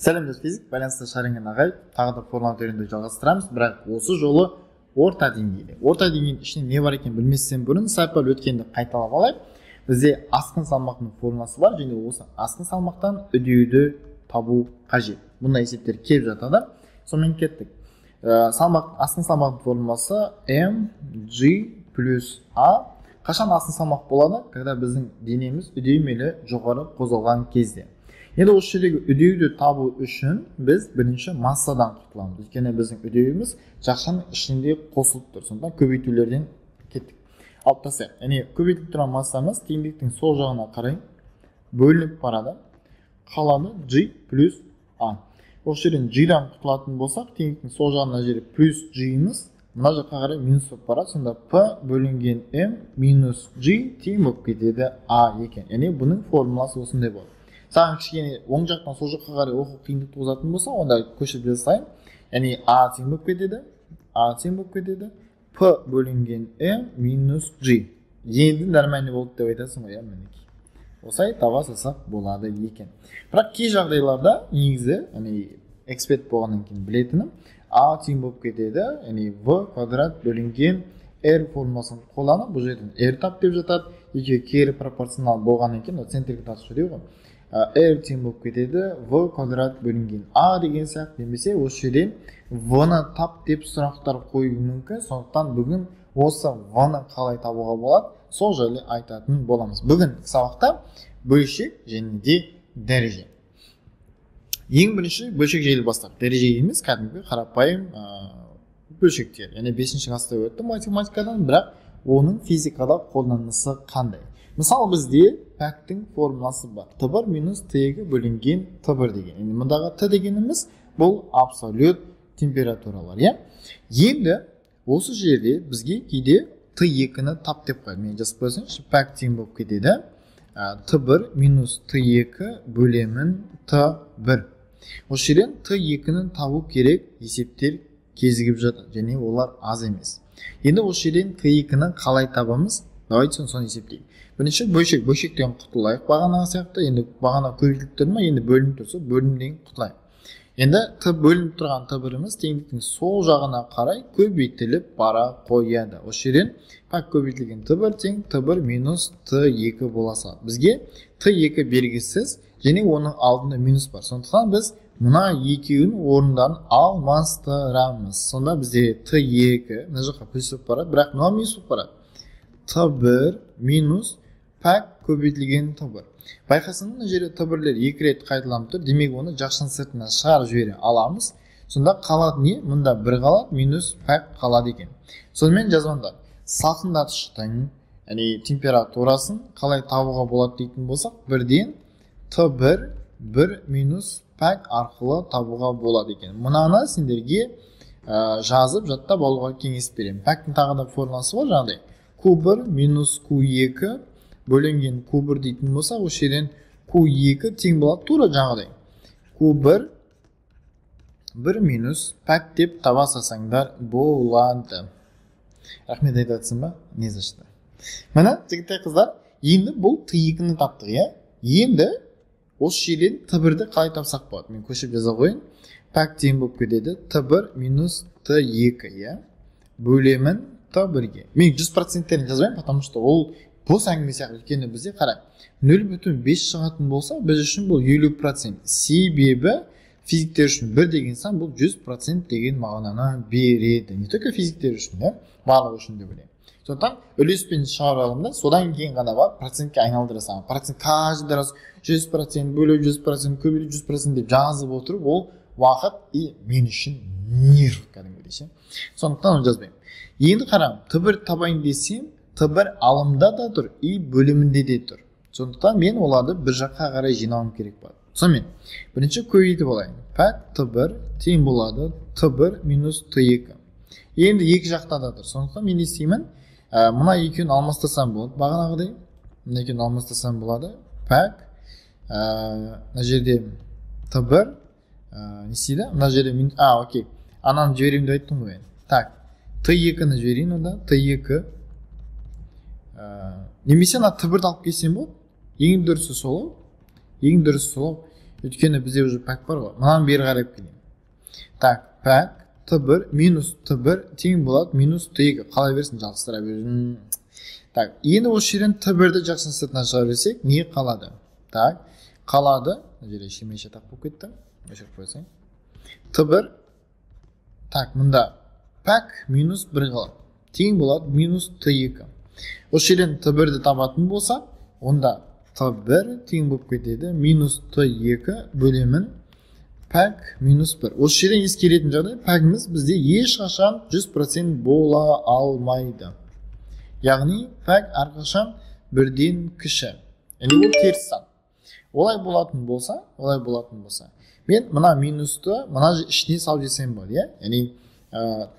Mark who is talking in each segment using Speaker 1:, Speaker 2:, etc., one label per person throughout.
Speaker 1: Сәлем дос физик, байланысты шаринген ағай, тағы да формуланы үйренуді жалғастырамыз, бірақ осы жолы орта деңгейде. Орта деңгейдің ішінде не бар екен білместен бұрын сәл өткенді қайталап алайық. Бізде асқын салмақтың формуласы бар, және осы асқын салмақтан үдеуді табу қажет. Бұндай есептер келіп жатады. Сонымен кеттік. Асқын салмақтың формуласы mg плюс a. Қашан асқын салмақ болады? Когда біздің денеміз үдемелі жоғары қозғалған кезде. Енді осы жердегі үдеуді табу үшін біз бірінші массадан құтыламыз. Өйткені біздің үдеуіміз жақшаның ішінде қосылып тұр. Сондықтан көбейтулерден кеттік. Алып тастайық. Яғни көбейтіліп тұрған массамыз теңдіктің сол жағына қарай бөлініп барады. Қалады g плюс a. Осы жерден g-дан құтылатын болсақ, теңдіктің сол жағына жері плюс g-іміз мына жаққа қарай минус болып барады. Сонда p бөлінген m минус g тең болып кетеді a екен. Яғни бұның формуласы осындай болады. Саған кішкене оң жақтан сол жаққа қарай оқу қиындық туғызатын болса, онда көшіріп жазайын. Яғни a тең болып кетеді. P бөлінген m минус g. Енді нормальный болды деп айтасың ғой, мінекей. Осылай таба салсақ болады екен. Бірақ кей жағдайларда негізі, яғни эксперт болғаннан кейін білетінім, a тең болып кетеді, яғни v квадрат бөлінген r формуласын қолданып, бұл жерден r тап деп жатады. Екеуі кері пропорционал болғаннан кейін, центрге тартып дейді ғой. R тең болып кетеді, v квадрат бөлінген a деген сияқты, немесе осы жерден v-ны тап деп сұрақтар қою мүмкін. Сондықтан бүгін осы v-ны қалай табуға болады, сол жайлы айтатын боламыз. Бүгін сабақта бөлшек және де дәреже. Ең бірінші бөлшек жайлы бастап, дәреже емес, кәдімгі қарапайым бөлшектер. Яғни 5-ші класста өтті математикадан, бірақ оның физикада қолданысы қандай? Мысалы бізде пәктің формуласы бар. Т1 минус Т2 бөлінген Т1 деген. Енді мұндағы Т дегеніміз бұл абсолют температуралар. Енді осы жерде бізге кейде Т2-ні тап деп қойды. Мен жазып қойсаңызшы, пәк тең болып кетеді. Т1 минус Т2 бөлемін Т1. Осы жерден Т2-ні табу керек есептер кезігіп жатыр, және олар аз емес. Енді осы жерден Т2-ні қалай табамыз? Давайте соны есептейік. Бірінші бөлшектен құтылайық бағанағы сияқты. Енді бағана көбейтіліп тұрды ма, енді бөлініп тұрса бөлімден құтылайық. Енді бөлініп тұрған Т1-іміз теңдіктің сол жағына қарай көбейтіліп бара қояды. Осы жерден пәк көбейтілген Т1 тең Т1 минус Т2 бола салады. Бізге Т2 белгісіз, және оның алдында минус бар. Сондықтан біз мына екеуінің орындарын алмастырамыз. Сонда бізде Т2 мына жаққа плюс болып барады, бірақ мына минус болып барады. Т1 минус пәк көбейтілген Т1. Байқасаңыз, мына жерде Т1-лер 2 рет қайталанып тұр. Демек оны жақшаның сыртына шығарып жібере аламыз. Сонда қалады не? Мұнда 1 қалады, минус пәк қалады екен. Сонымен жазғанда салқындатқыштың, яғни температурасын қалай табуға болады дейтін болсақ, бірден Т1 1 минус пәк арқылы табуға болады екен. Мұнаны сендерге жазып жаттап алуға кеңес беремін. Пәктің тағы да формуласы бар жаңағыдай. Q1 минус Q2 бөлінген Q1 дейтін болса, осы жерден Q2 тең болады тура жаңағыдай. Q1 1 минус пәк деп таба салсаңдар болады. Рахмет айтасың ба? Не за что? Міне, жігіттер қыздар, енді бұл Т2-ні таптық, Енді осы жерден Т1-ді қалай тапсақ болады? Мен көшіп жаза қойын. Пәк тең болып кетеді Т1 минус Т2, бөлемін Т1-ге. Мен 100%-терін жазбаймын, потому что ол бос әңгіме сияқты. Өйткені бізде қарай 0,5 шығатын болса, біз үшін бұл 50%. Себебі физиктер үшін 1 деген сан бұл 100% деген мағынаны береді. Не только физиктер үшін, барлығы үшін де білемін. Сондықтан үлеспен шығарып алымда, содан кейін ғана бар процентке айналдырасың. Процент каждый раз 100%, бөлу 100%, көбейлі 100% деп жазып отырып, ол уақыт мен үшін нерв кәдімгідей. Сондықтан оны жазбаймын. Енді қарам, Т1 табайын десем, Т1 алымда да тұр, бөлімінде де тұр. Сондықтан мен оларды бір жаққа қарай жинауым керек болады. Сонымен, бірінші көбейтіп алайын. Пәк Т1 тең болады Т1 минус Т2. Енді екі жақта да тұр. Сондықтан мен істеймін, мына екеуін алмастырсам болады. Бағанағыдай, мына екеуін алмастырсам болады. Пәк, мына жерде Т1, не істейді? Мына жерде, окей, ананы жіберейін деп айттым ғой. Так. Т2-ні жіберейін онда, Т2 немесе ана Т1-ді алып келсем болды. Ең дұрысы солау. өйткені бізде уже пәк бар ғой. Мынаны бері қарап келейін. Так, пәк t1 минус t1 тең болады минус t2. Қалай берсін, жалғастыра берсін. Так, енді осы жерден t1-ді жақсын сыртынан шығарып берсек, не қалады? Так, қалады. Мына жерде шеме шатақ болып кетті. Өшіріп қойсаң. t1 так, мұнда пәк минус 1 қалады. Тең болады минус t2. Осы жерден t1-ді табатын болса, онда t1 тең болып кетеді минус t2 бөлемін пәк минус 1. Осы жерден ескеретін жағдай, пәкіміз бізде ешқашан 100% бола алмайды. Яғни пәк әрқашан бірден кіші. Яғни ол теріс сан. Олай болатын болса, мен мына минусты мына ішіне салып жесем болады, иә? Яғни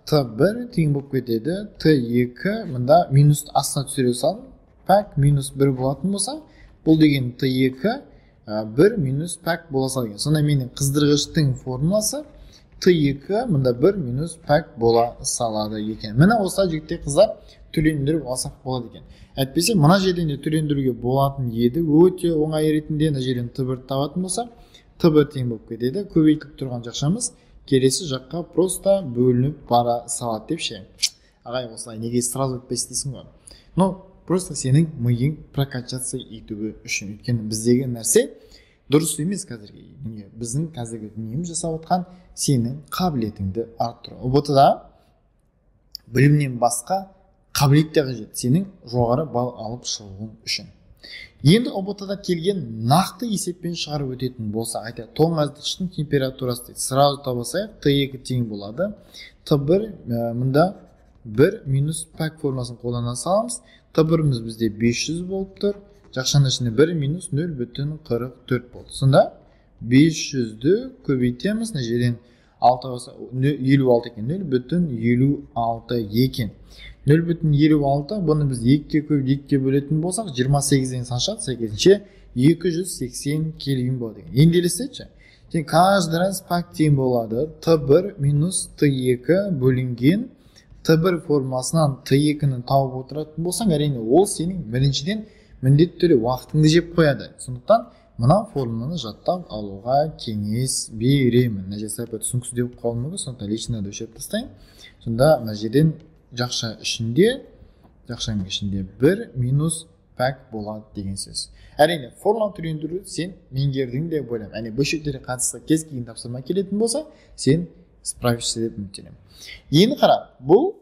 Speaker 1: t1 тең болып кетеді, t2 мында минусты астына түсіре салып, пәк минус 1 болатын болса, бұл деген t2 1 минус пәк бола салған. Сонда менің қыздырғыштың формуласы t2 мында 1 минус пәк бола салады екен. Міне осы жігітте қыздар төлендіріп алсақ болады екен. Әйтпесе мына жерден де төлендіруге болатын еді, өте оңай ретінде мына жерден t1 табатын болса, t1 тең болып кетеді. Көбейтіліп тұрған жақшамыз келесі жаққа просто бөлініп бара салады деп ше. Ағай, осылай неге сразу өтпес дейсің ғой. Но просто сенің миың прокачаться етуі үшін. Өйткені біздегі нәрсе дұрыс емес қазірге. Біздің қазіргі дүниеміз жасап отқан сенің қабілетіңді арттыру. ұбт-да білімнен басқа қабілет те қажет, сенің жоғары балл алып шығуың үшін. Енді ұбт-да келген нақты есеппен шығарып өтетін болса, айта тоңазытқыштың температурасы дейді. Сразу табасайық, t2 тең болады. t1 мұнда 1 минус пәк формасын қолдана саламыз. t1-міз бізде 500 болып тұр. Жақшаның ішінде 1 минус 0,44 болды. Сонда 500-ді көбейтеміз. Мына жерден 56 екен, 0,56 екен. 0,56, бұны біз 2-ке көбейіп 2-ке бөлетін болсақ, 28-ден саншат, сәйкесінше 280 кельвин болады. Енді елестетші. Каждый раз пәк тең болады. t1 минус t2 бөлінген t1 формасынан t2-ні тауып отыратын болсаң, әрине ол сенің біріншіден міндетті түрде уақытыңды жеп қояды. Сондықтан мына формуланы жаттап алуға кеңес беремін. Мына жерде сәл түсініксіз деп қалмауға, сондықтан личныйды өшіріп тастайын. Сонда мына жерден жақшаның ішінде 1 минус пәк болады деген сөз. Әрине, формуланы түрлендіру сен меңгердің деп ойлаймын. Әне бөлшектерге қатысты кез келген тапсырма келетін болса, сен справишься деп үміттенемін. Енді қара, бұл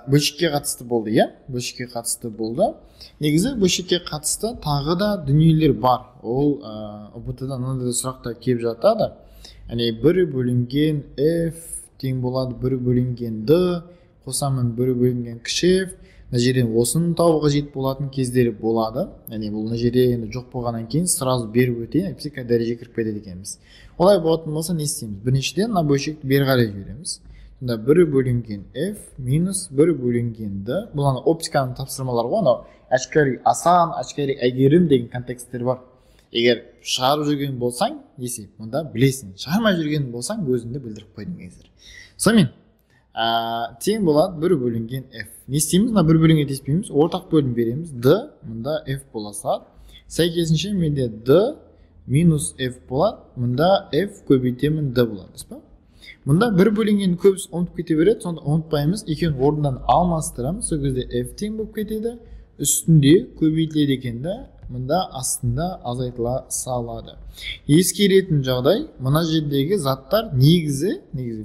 Speaker 1: бөлшекке қатысты болды, иә? Бөлшекке қатысты болды. Негізі бөлшекке қатысты тағы да дүниелер бар. Ол ұбт-да мынандай сұрақта келіп жатады. Әне 1 бөлінген f тең болады 1 бөлінген d, қосамын 1 бөлінген кіші f. Мына жерден осының тауға жет болатын кездері болады. Яғни бұл мына жерде енді жоқ болғаннан кейін сразу беріп өтейін, әйтпесе дәреже кіріп кетеді екенбіз. Олай болатын болса не істейміз? Біріншіден мына бөлшекті бері қарай жібереміз. Сонда 1 бөлінген f минус 1 бөлінген d. Бұл ана оптиканың тапсырмалары ғой, анау әшкәри асан, әшкәри әйгерім деген контексттер бар. Егер шығарып жүрген болсаң, есеп, мұнда білесің. Шығармай жүрген болсаң, өзіңді білдіріп қойдың кездер. Сонымен, тең болады 1 бөлінген f. Не істейміз? Мына 1 бөлінген теспейміз, ортақ бөлім береміз. d, мұнда f бола салады. Сәйкесінше менде d минус f болады. Мұнда f көбейтемін d болады. Мұнда 1 бөлінген көбісі ұмытып кете береді, сонда ұмытпаймыз. Екеуін орындан алмастырамыз. Сол кезде f тең болып кетеді. Үстінде көбейтіледі екен де, мұнда астында азайтыла салады. Ескеретін жағдай, мына жердегі заттар негізі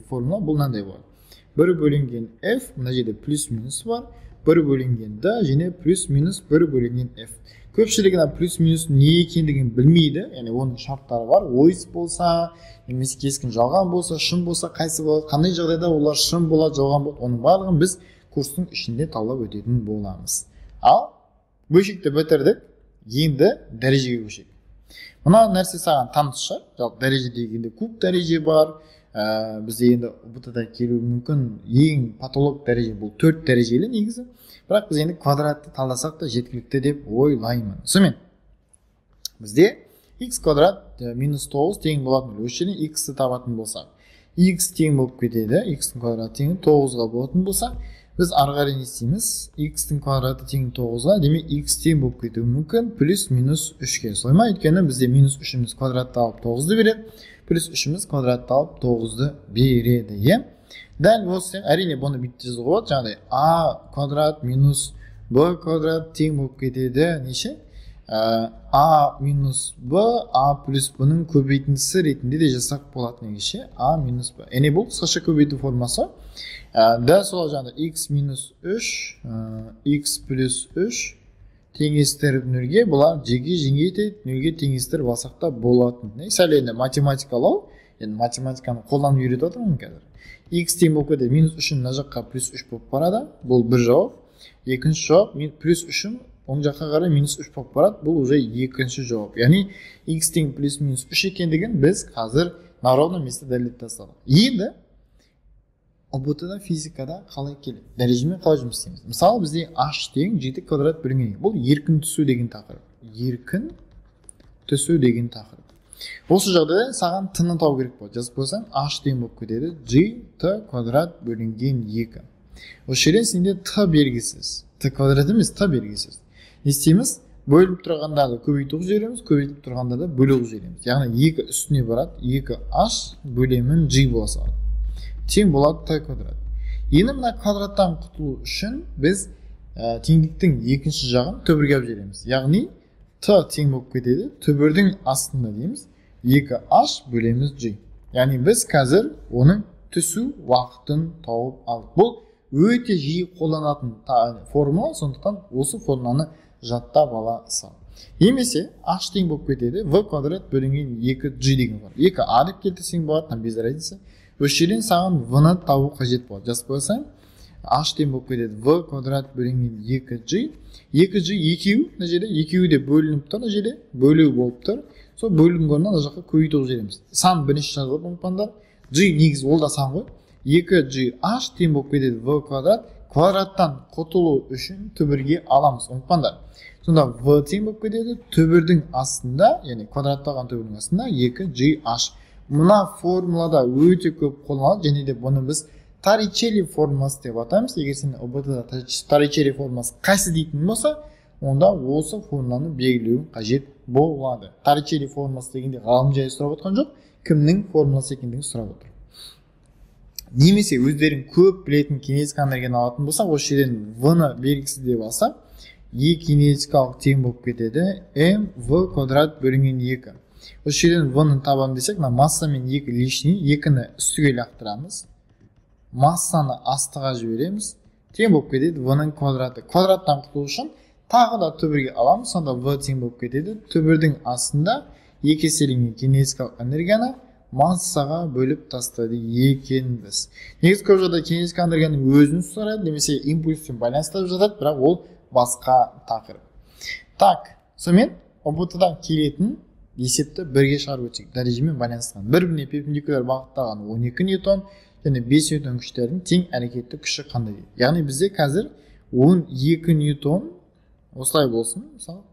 Speaker 1: формула бұл мынандай болады. 1 бөлінген f, мына жерде плюс-минус бар. 1 бөлінген d, және плюс-минус 1 бөлінген f. Көпшілігіне плюс-минус не екендігін білмейді, яғни оның шарттары бар. Ойыс болса, немесе кескін жалған болса, шын болса, қайсы болады, қандай жағдайда олар шын болады, жалған болады, оның барлығын біз курстың ішінде талдап өтетін боламыз. Ал бөлшекті бітірдік, енді дәрежеге көшейік. Мына нәрсе саған таныс шығар. Жалпы дәреже дегенде көп дәреже бар. Бізде енді ұбт-да келуі мүмкін ең патолог дәреже бұл 4 дәрежелі негізі. Бірақ біз енді квадратты талдасақ та жеткілікті деп ойлаймын. Сонымен бізде x квадрат минус 9 тең болатын. Осы жерден x-ті табатын болсақ, x тең болып кетеді. X квадрат тең 9-ға болатын болса, Biz ары қарай не істейміз? X-тің квадраты тең 9-ға, демек x тең болып кетуі мүмкін плюс минус 3-ке. Солай ма? Өйткені бізде минус 3-іміз квадратты алып 9-ды береді, плюс 3-іміз квадратты алып 9-ды береді, е? Дәл осы, әрине бұны бүйтіп жазуға болады, жаңағыдай a квадрат минус b квадрат тең болып кетеді, неше? A минус b, a плюс b-ның көбейтіндісі ретінде де жасақ болады негізше, a минус b. Әне бұл қысқаша көбейту формасы. Дәл сол жаңағыдай x минус 3, x плюс 3 теңестіріп нөлге, бұлар жеге жеңейтеді, нөлге теңестіріп алсақта болатын. Сәл енді математикалау, енді математиканы қолданып үйретіп отырмын қазір. X тең болып кетеді, минус 3-ін мына жаққа плюс 3 болып барады, бұл бір жауап. Екінші жауап, плюс 3-ін оң жаққа қарай минус 3 болып барады, бұл уже екінші жауап. Яғни x тең плюс минус 3 екендігін біз қазір наравно месте дәлелдеп тастадық. Енді ұбт-да физикада қалай келеді? Дәрежемен қалай жұмыс істейміз? Мысалы бізде h тең 7 квадрат бөлінген. Бұл еркін түсу деген тақырып. Еркін түсу деген тақырып. Осы жағдайда саған t-ны табу керек болады. Жазып қойсаң h тең болып кетеді gt квадрат бөлінген 2. Осы жерден сенде t белгісіз. T квадрат емес, t белгісіз. Не істейміз? Бөліп тұрғандарды көбейтіп жібереміз, көбейтіп тұрғандарды бөліп жібереміз. Яғни 2 үстіне барады, 2h бөлемін g бола салады. Тең болады t квадрат. Енді мына квадраттан құтылу үшін біз теңдіктің екінші жағын түбірге алып жібереміз. Яғни t тең болып кетеді, түбірдің астында дейміз 2h бөлеміз g. Яғни біз қазір оның түсу уақытын тауып алдық. Бұл өте жиі қолданатын формула, сондықтан осы формуланы жаттап ала сал. Немесе h тең болып кетеді v квадрат бөлінген 2g деген бар. 2a деп келтірсең болады, без разницы. Осы жерден саған v-ны табу қажет болады. Жазып қойсаң h тең болып кетеді v квадрат бөлінген 2g. 2g екеу, мына жерде екеуі де бөлініп тұр, мына жерде бөлу болып тұр. Сол бөлінген орнына мына жаққа көбейтіп жібереміз. Сан бірінші жазылып ұмытпаңдар. G негізі ол да сан ғой. 2gh тең болып кетеді v квадрат. Квадраттан құтылу үшін түбірге аламыз. Ұмытпаңдар. Сонда v тең болып кетеді түбірдің астында, яғни квадратталған түбірдің астында 2gh. Мына формулада өте көп қолданылады, және де бұны біз Торричелли формуласы деп атаймыз. Егер сен ұбт-да Торричелли формуласы қайсы дейтін болса, онда осы формуланы белгілеу қажет болады. Торричелли формуласы дегенде ғалым жайы сұрап отқан жоқ, кімнің формуласы екендігін сұрап отыр. Немесе өздерің көп білетін кинетикалық энергияны алатын болсақ, осы жерден v-ны белгісіз деп алсақ, e кинетикалық тең болып кетеді mv квадрат бөлінген 2. Осы жерден v-ны табамын десек, масса мен 2 лишний, 2-ні үстіге лақтырамыз. Массаны астыға жібереміз. Тең болып кетеді v-ның квадраты. Квадраттан құтылу үшін тағы да түбірге аламыз, сонда v тең болып кетеді. Түбірдің астында 2 еселенген кинетикалық энергияны массаға бөліп тастады екенбіз. Негізі көп жағдайда кинетикалық энергияның өзін сұрайды, немесе импульспен байланыстырып жатады, бірақ ол басқа тақырып. Так, сонымен ұбт-дан келетін есепті бірге шығарып өтсек, дәрежемен байланыстырған. Бір-біріне перпендикуляр бағыттаған 12 ньютон және 5 ньютон күштердің тең әрекетті күші қандай дейді. Яғни бізде қазір 12 ньютон осылай болсын, мысалы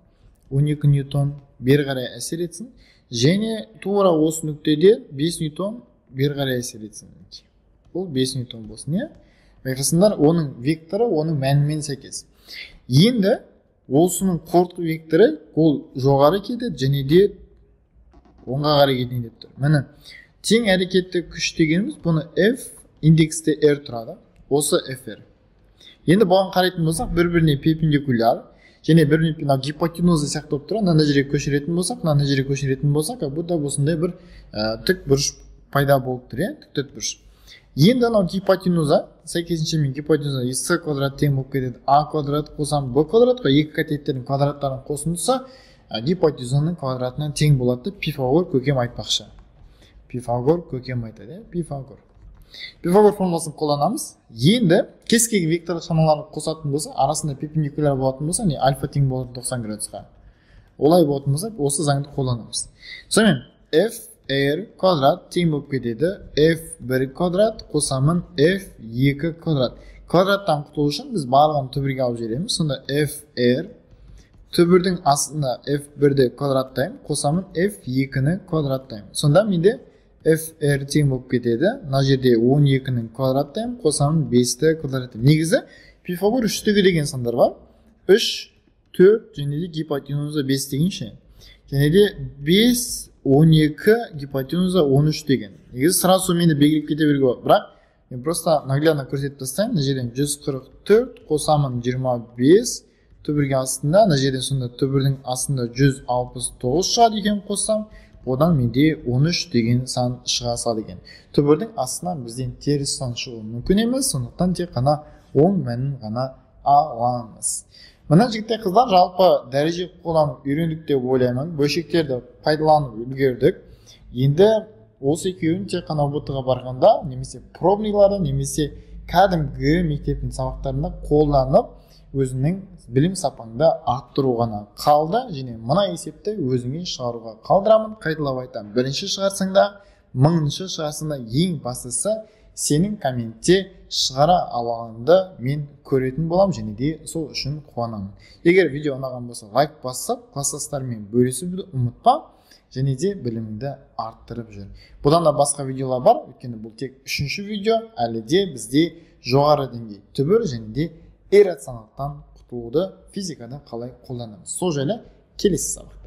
Speaker 1: 12 ньютон бері қарай әсер етсін, және тура осы нүктеде 5 ньютон бері қарай әсер етсін. Бұл 5 ньютон болсын, не? Байқасыңдар, оның векторы оның мәнімен сәйкес. Енді осының қорыту векторы ол жоғары кетеді, және де оңға қарай кетейін деп тұр. Міне, тең әрекетті күш дегеніміз, бұны F индексте R тұрады. Осы FR. Енді бұған қарайтын болсақ, бір-біріне перпендикуляр, және бір-біріне гипотенуза сияқты болып тұрады. Мына жерге көшіретін болсақ, мына жерге көшіретін болсақ, бұда осындай бір тік бұрыш пайда болып тұр, тік бұрыш. Енді анау гипотенуза, сәйкесінше мен гипотенуза с квадрат тең болып кетеді а квадрат қосам б квадратқа, екі катеттердің квадраттарын қосындысы гипотенузаның квадратынан тең болады. Пифагор көкем айтпақшы. Пифагор көкем айтады, Пифагор. Пифагор формуласын қолданамыз. Енді кез келген векторлық шамаларды қосатын болса, арасында перпендикуляр болатын болса, не альфа тең болады 90 градусқа. Олай болатын болса, осы заңды қолданамыз. Сонымен f r квадрат тең болып кетеді f1 квадрат қосамын f2 квадрат. Квадраттан құтылу үшін біз барлығын түбірге алып жібереміз. Сонда fr түбірдің астында f1-ді квадраттаймын, қосамын f2-ні квадраттаймын. Сонда менде fr тең болып кетеді. Мына жерде 12-нің квадраты қосамын 5-ті квадраты. Негізі Пифагор 3-тігі деген сандар бар. 3, 4 және де гипотенуза 5 деген ше. Және де 5, 12, гипотенуза 13 деген. Негізі сразу мені белгілеп кете беруге болады. Бірақ мен просто наглядно көрсетіп тастаймын. Мына жерден 144 қосамын 25, түбірге астында, мына жерден сонда түбірдің астында 169 шығады екен қоссам, одан менде 13 деген сан шыға салады екен. Түбірдің астынан бізден теріс сан шығуы мүмкін емес, сондықтан тек қана оң мәнін ғана аламыз. Мына жігіттер қыздар жалпы дәреже қолданып үйрендік деп ойлаймын. Бөлшектерді пайдаланып үлгердік. Енді осы екеуін тек қана ұбт-ға барғанда немесе пробнийларда немесе кәдімгі мектептің сабақтарында қолданып өзінің білім сапаңды арттыру ғана қалды. Және мына есепті өзіңе шығаруға қалдырамын. Қайталап айтамын, бірінші шығарсаң да, 1000-шы шығарсаң да, ең бастысы сенің комментте шығара алғаныңды мен көретін болам және де сол үшін қуанамын. Егер видео ұнаған болса, лайк басып, класстастармен бөлісуді ұмытпа және де біліміңді арттырып жүр. Бұдан да басқа видеолар бар, өйткені бұл тек 3-ші видео, әлі де бізде жоғары деңгей түбір және де иррационалдықтан құтылуды физикада қалай қолданамыз. Сол жайлы келесі сабақ.